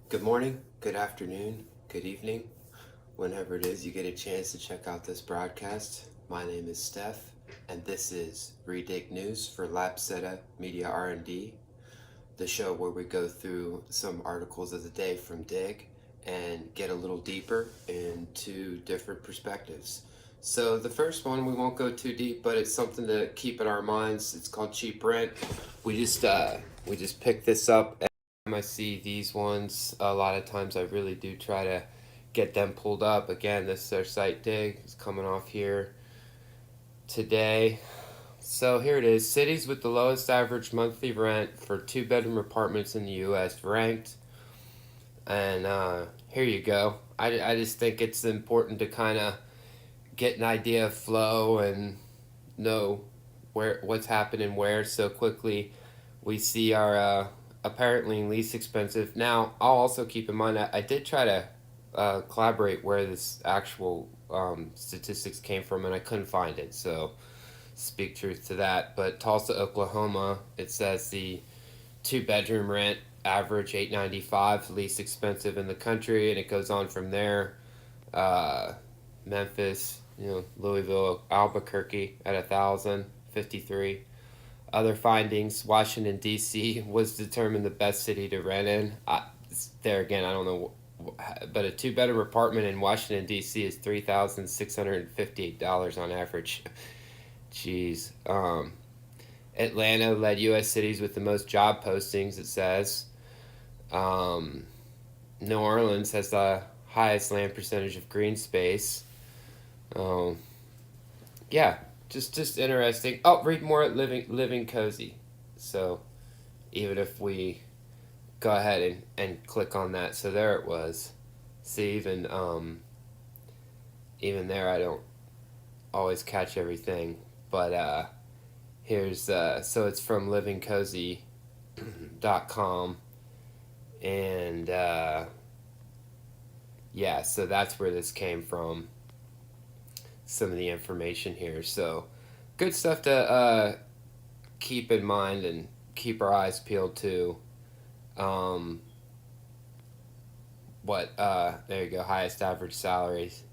Good morning, good afternoon, good evening, whenever it is you get a chance to check out this broadcast. My name is Steph, and this is reDigg News for Lapseta Media R&D, the show where we go through some articles of the day from Digg and get a little deeper into different perspectives. So the first one, we won't go too deep, but it's something to keep in our minds. It's called cheap rent. We just picked this up. I see these ones, a lot of times I really do try to get them pulled up. Again, this is their site Dig. It's coming off here today. So here it is. Cities with the lowest average monthly rent for two-bedroom apartments in the U.S. ranked. And here you go. I just think it's important to kind of get an idea of flow and know what's happening where so quickly. We see our apparently least expensive. Now, I'll also keep in mind that I did try to collaborate where this actual statistics came from, and I couldn't find it. So, speak truth to that. But Tulsa, Oklahoma, it says the two-bedroom rent average $895, least expensive in the country, and it goes on from there. Uh, Memphis, Louisville, Albuquerque at 1,053. Other findings: Washington D.C. was determined the best city to rent in. There again, I don't know, but a two-bedroom apartment in Washington D.C. is $3,658 on average. Jeez. Atlanta led U.S. cities with the most job postings. It says. New Orleans has the highest land percentage of green space. Um, yeah, just interesting. Oh, read more at Living Cozy. So even if we go ahead and click on that, so there it was. See, even there, I don't always catch everything, but here's so it's from livingcozy.com, and yeah, so that's where this came from. Some of the information here, so good stuff to keep in mind and keep our eyes peeled to. Um, there you go, highest average salaries,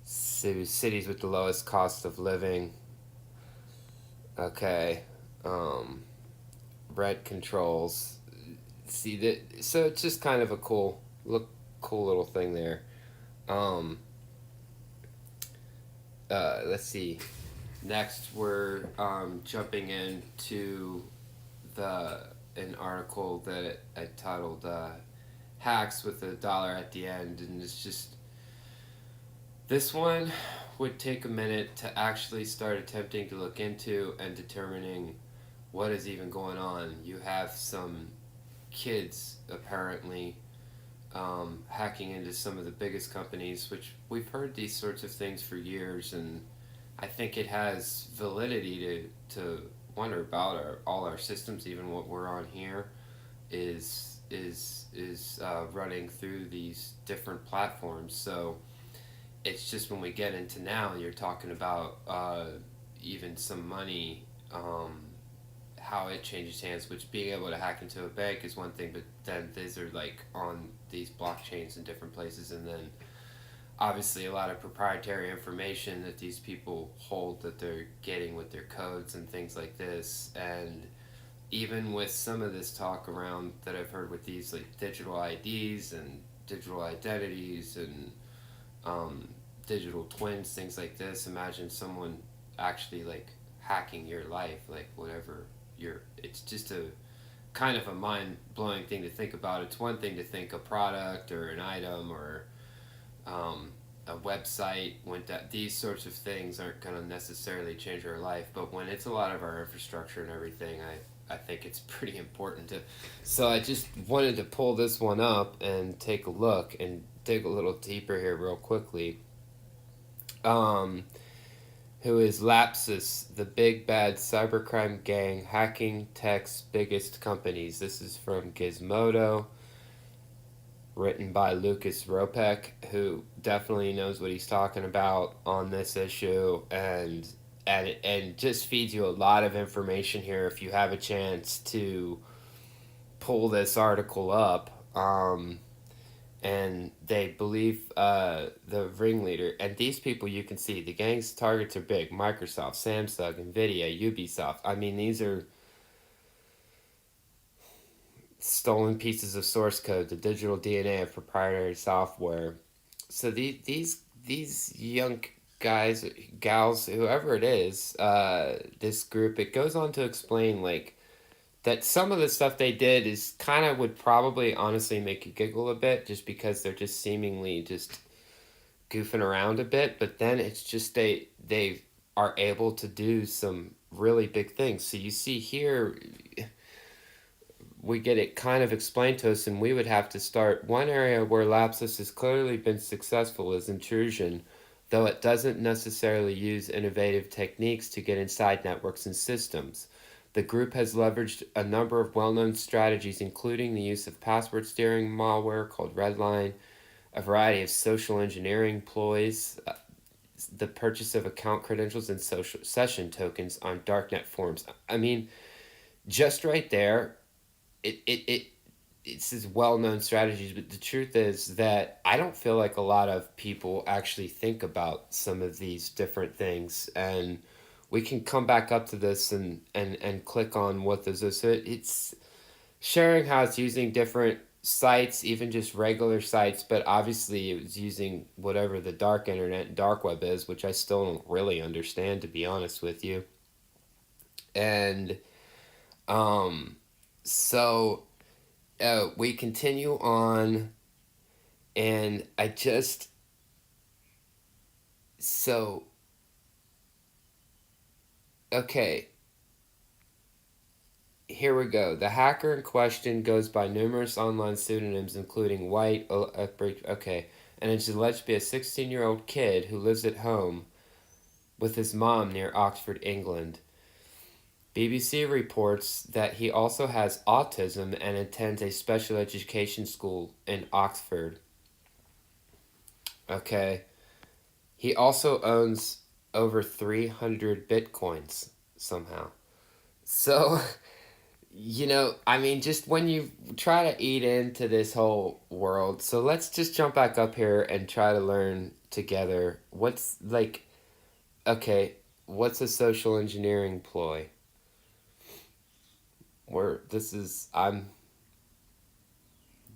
cities with the lowest cost of living. Okay, um, rent controls. See that, so it's just kind of a cool little thing there. Um, let's see. Next, we're jumping into the an article that I titled "Hacks with a Dollar at the End," and it's just this one would take a minute to actually start attempting to look into and determining what is even going on. You have some kids apparently hacking into some of the biggest companies, which we've heard these sorts of things for years, and I think it has validity to wonder about all our systems, even what we're on here, is running through these different platforms. So it's just when we get into now, you're talking about even some money, how it changes hands. Which being able to hack into a bank is one thing, but then these are like on these blockchains in different places, and then obviously a lot of proprietary information that these people hold that they're getting with their codes and things like this. And even with some of this talk around that I've heard with these like digital IDs and digital identities and um, digital twins, things like this, imagine someone actually like hacking your life, like whatever you're, it's just a kind of a mind-blowing thing to think about. It's one thing to think a product or an item or a website, when that these sorts of things aren't going to necessarily change our life, but when it's a lot of our infrastructure and everything, I think it's pretty important to. So I just wanted to pull this one up and take a look and dig a little deeper here real quickly. Um, who is Lapsus, the big bad cybercrime gang hacking tech's biggest companies? This is from Gizmodo, written by Lucas Ropek, who definitely knows what he's talking about on this issue, and just feeds you a lot of information here if you have a chance to pull this article up. and they believe the ringleader. And these people, you can see the gang's targets are big: Microsoft, Samsung, Nvidia, Ubisoft. I mean, these are stolen pieces of source code, the digital DNA of proprietary software. So these young guys, gals, whoever it is, this group, it goes on to explain like that some of the stuff they did is kind of would probably honestly make you giggle a bit, just because they're just seemingly just goofing around a bit, but then it's just they are able to do some really big things. So you see here, we get it kind of explained to us, and we would have to start. One area where Lapsus has clearly been successful is intrusion, though it doesn't necessarily use innovative techniques to get inside networks and systems. The group has leveraged a number of well known strategies, including the use of password steering malware called Redline, a variety of social engineering ploys, the purchase of account credentials and social session tokens on darknet forums. I mean, just right there, it it's these well-known strategies, but the truth is that I don't feel like a lot of people actually think about some of these different things, and we can come back up to this and click on what those are. So it's sharing how it's using different sites, even just regular sites, but obviously it was using whatever the dark internet, dark web is, which I still don't really understand, to be honest with you. And um so we continue on, and I just so okay. Here we go. The hacker in question goes by numerous online pseudonyms, including White. Okay, and it's alleged to be a 16-year-old kid who lives at home with his mom near Oxford, England. BBC reports that he also has autism and attends a special education school in Oxford. Okay. He also owns over 300 bitcoins somehow. So, I mean, just when you try to eat into this whole world, so let's just jump back up here and try to learn together. What's like, okay, what's a social engineering ploy? I'm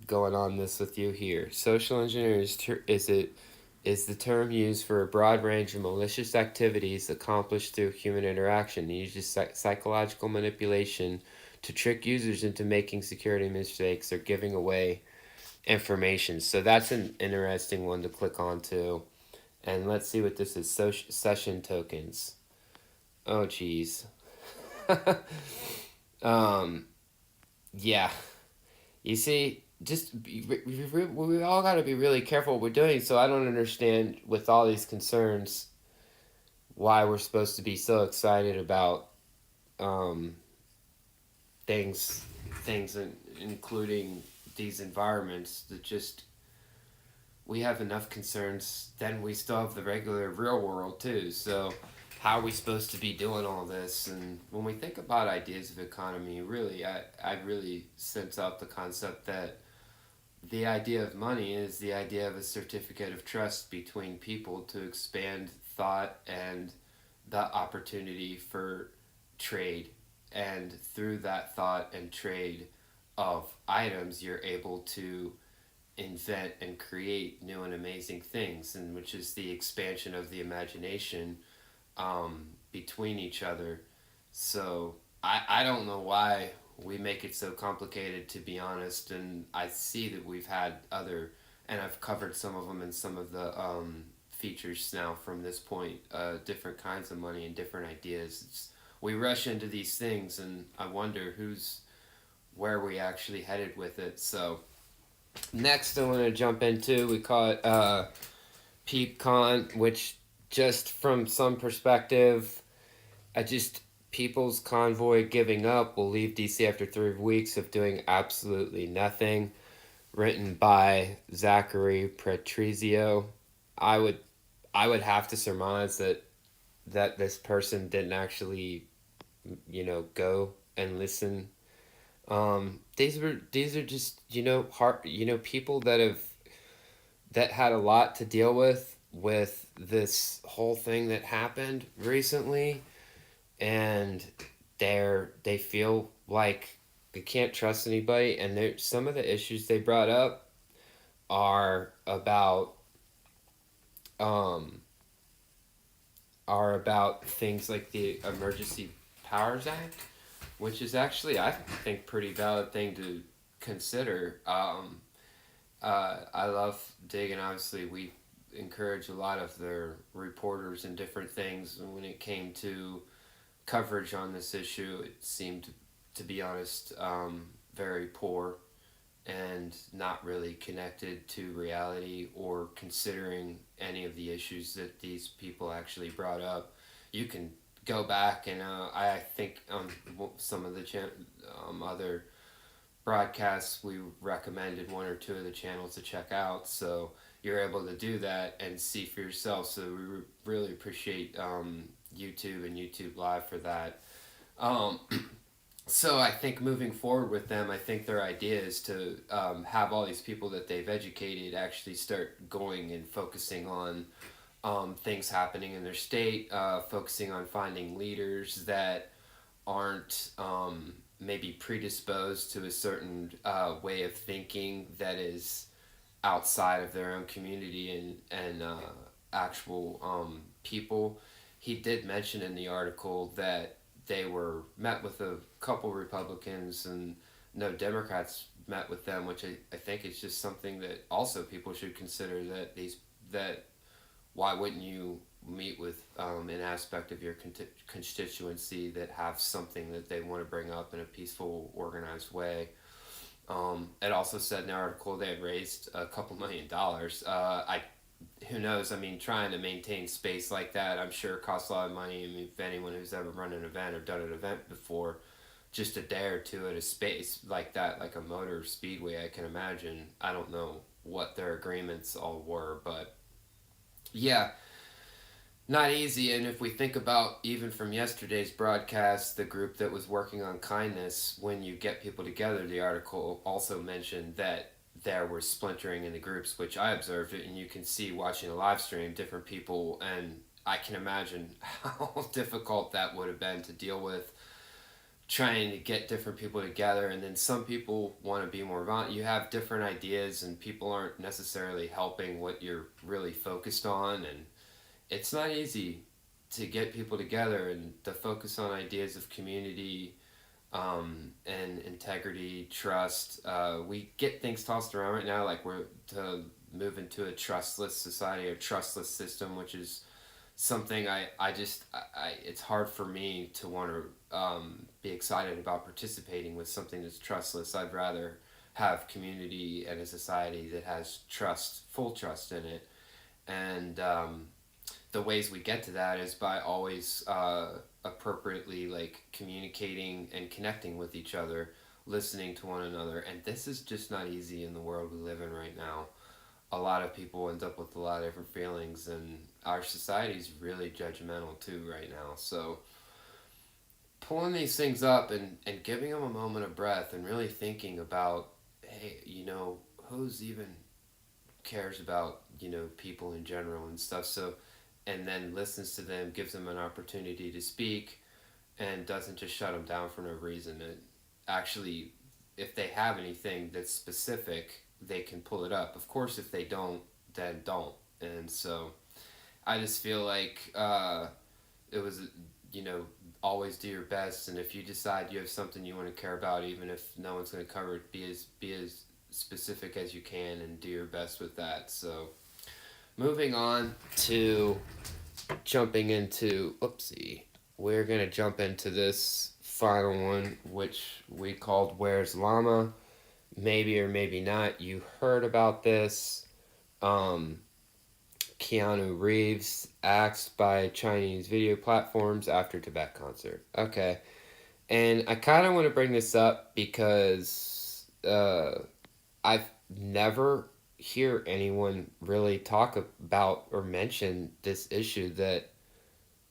going on this with you here. Social engineering is the term used for a broad range of malicious activities accomplished through human interaction. It uses psychological manipulation to trick users into making security mistakes or giving away information. So that's an interesting one to click on too. And let's see what this is. Session tokens. Oh, geez. um, yeah. You see, we all got to be really careful what we're doing. So I don't understand, with all these concerns, why we're supposed to be so excited about um, things, including these environments that just we have enough concerns. Then we still have the regular real world too. So how are we supposed to be doing all this? And when we think about ideas of economy, really, I really sense out the concept that the idea of money is the idea of a certificate of trust between people to expand thought and the opportunity for trade. And through that thought and trade of items, you're able to invent and create new and amazing things, and which is the expansion of the imagination between each other. So I don't know why we make it so complicated, to be honest. And I see that we've had other, and I've covered some of them in some of the features now from this point, different kinds of money and different ideas. We rush into these things, and I wonder where we actually headed with it. So next I want to jump into, we call it peepcon, which just from some perspective, I just People's Convoy giving up will leave DC after 3 weeks of doing absolutely nothing. Written by Zachary Patrizio. I would I would have to surmise that this person didn't actually, go and listen. These are just, people that have that had a lot to deal with this whole thing that happened recently, and they feel like they can't trust anybody, and some of the issues they brought up are about um, are about things like the Emergency Powers Act, which is actually, I think, pretty valid thing to consider. I love Dig, and obviously we encourage a lot of their reporters and different things. And when it came to coverage on this issue, it seemed, to be honest, very poor and not really connected to reality or considering any of the issues that these people actually brought up. You can go back and I think on some of the other broadcasts we recommended one or two of the channels to check out, so you're able to do that and see for yourself. So we really appreciate YouTube and YouTube Live for that. Um, so I think moving forward with them, I think their idea is to have all these people that they've educated actually start going and focusing on things happening in their state, focusing on finding leaders that aren't maybe predisposed to a certain way of thinking that is outside of their own community and actual people. He did mention in the article that they were met with a couple Republicans and no Democrats met with them, which I think is just something that also people should consider, that why wouldn't you meet with an aspect of your constituency that have something that they want to bring up in a peaceful, organized way. It also said in the article they had raised a couple $1 million. Who knows? I mean, trying to maintain space like that, I'm sure it costs a lot of money. I mean, if anyone who's ever run an event or done an event before, just a day or two at a space like that, like a motor speedway, I can imagine. I don't know what their agreements all were, but yeah, not easy. And if we think about even from yesterday's broadcast, the group that was working on kindness, when you get people together, the article also mentioned that there was splintering in the groups, which I observed it, and you can see watching a live stream different people, and I can imagine how difficult that would have been to deal with, trying to get different people together. And then some people want to be more violent. You have different ideas and people aren't necessarily helping what you're really focused on, and it's not easy to get people together and to focus on ideas of community, and integrity, trust. We get things tossed around right now, like we're to move into a trustless society or trustless system, which is something it's hard for me to want to be excited about participating with something that's trustless. I'd rather have community and a society that has trust, full trust in it. And the ways we get to that is by always appropriately like communicating and connecting with each other, listening to one another. And this is just not easy in the world we live in right now. A lot of people end up with a lot of different feelings, and our society's really judgmental too right now. So pulling these things up and giving them a moment of breath and really thinking about, hey, who's even cares about, people in general and stuff. So, and then listens to them, gives them an opportunity to speak, and doesn't just shut them down for no reason. It actually, if they have anything that's specific, they can pull it up. Of course, if they don't, then don't. And so I just feel like it was, always do your best. And if you decide you have something you want to care about, even if no one's going to cover it, be as specific as you can and do your best with that. So moving on to jumping into, oopsie, we're going to jump into this final one, which we called Where's Lama? Maybe or maybe not, you heard about this. Keanu Reeves axed by Chinese video platforms after Tibet concert. Okay. And I kind of want to bring this up because I've never hear anyone really talk about or mention this issue that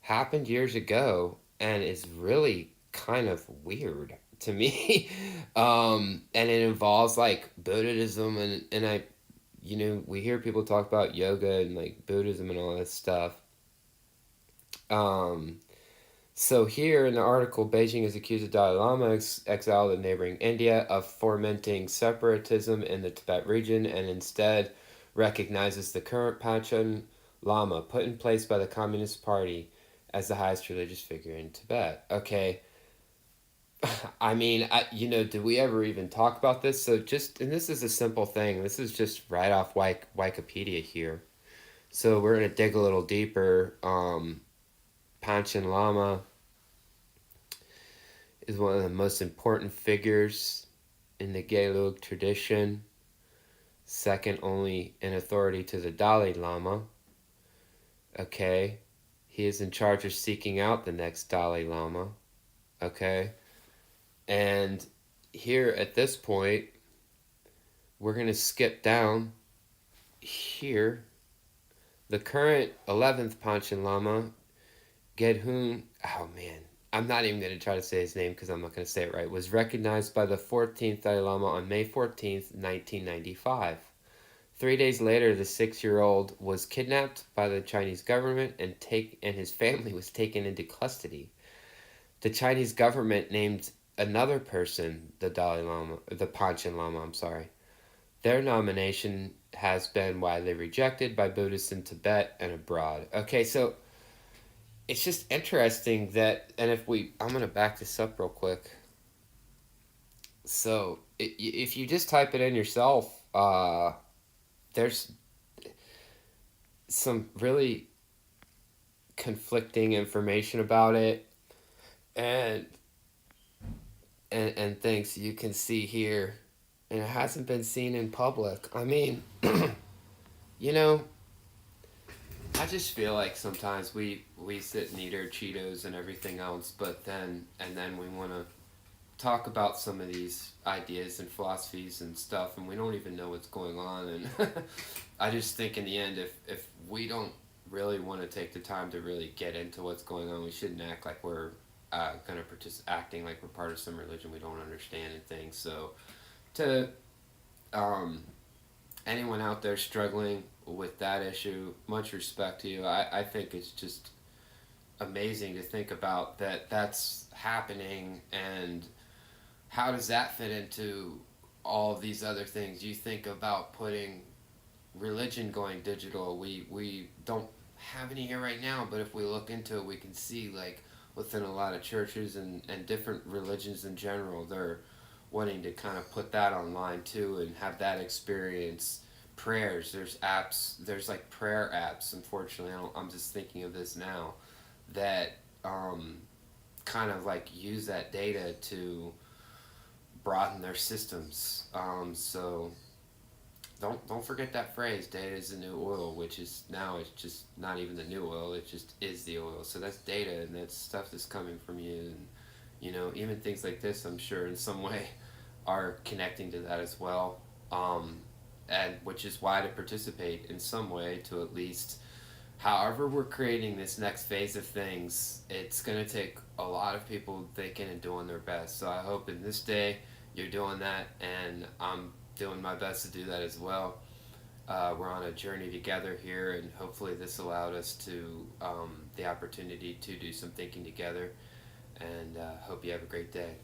happened years ago and is really kind of weird to me. And it involves like Buddhism, and I we hear people talk about yoga and like Buddhism and all that stuff. Um, so here in the article, Beijing is accused of Dalai Lama, exiled in neighboring India, of fomenting separatism in the Tibet region, and instead recognizes the current Panchen Lama, put in place by the Communist Party as the highest religious figure in Tibet. Okay, I mean, did we ever even talk about this? So and this is a simple thing. This is just right off Wikipedia here. So we're gonna dig a little deeper. Panchen Lama is one of the most important figures in the Gelug tradition, second only in authority to the Dalai Lama. Okay, he is in charge of seeking out the next Dalai Lama. Okay, and here at this point, we're going to skip down here. The current 11th Panchen Lama, Gedhun, oh man, I'm not even going to try to say his name because I'm not going to say it right, was recognized by the 14th Dalai Lama on May 14th, 1995. 3 days later, the 6-year-old was kidnapped by the Chinese government and his family was taken into custody. The Chinese government named another person the Panchen Lama, I'm sorry. Their nomination has been widely rejected by Buddhists in Tibet and abroad. Okay, so it's just interesting that, and I'm going to back this up real quick. So, if you just type it in yourself, there's some really conflicting information about it, and things you can see here, and it hasn't been seen in public. I mean, you know, I just feel like sometimes we sit and eat our Cheetos and everything else, but then we want to talk about some of these ideas and philosophies and stuff, and we don't even know what's going on. And I just think in the end, if we don't really want to take the time to really get into what's going on, we shouldn't act like we're gonna acting like we're part of some religion we don't understand and things. So to anyone out there struggling with that issue, much respect to you. I think it's just amazing to think about that's happening, and how does that fit into all of these other things? You think about putting religion going digital. We don't have any here right now, but if we look into it, we can see like within a lot of churches and different religions in general, they're wanting to kind of put that online too and have that experience. Prayers, there's apps, there's like prayer apps. Unfortunately, I'm just thinking of this now that kind of like use that data to broaden their systems. So don't forget that phrase, data is the new oil, which is now it's just not even the new oil, it just is the oil. So that's data, and that's stuff that's coming from you. And even things like this, I'm sure in some way are connecting to that as well. And which is why to participate in some way, to at least, however we're creating this next phase of things, it's going to take a lot of people thinking and doing their best. So I hope in this day you're doing that, and I'm doing my best to do that as well. We're on a journey together here, and hopefully this allowed us to the opportunity to do some thinking together. And hope you have a great day.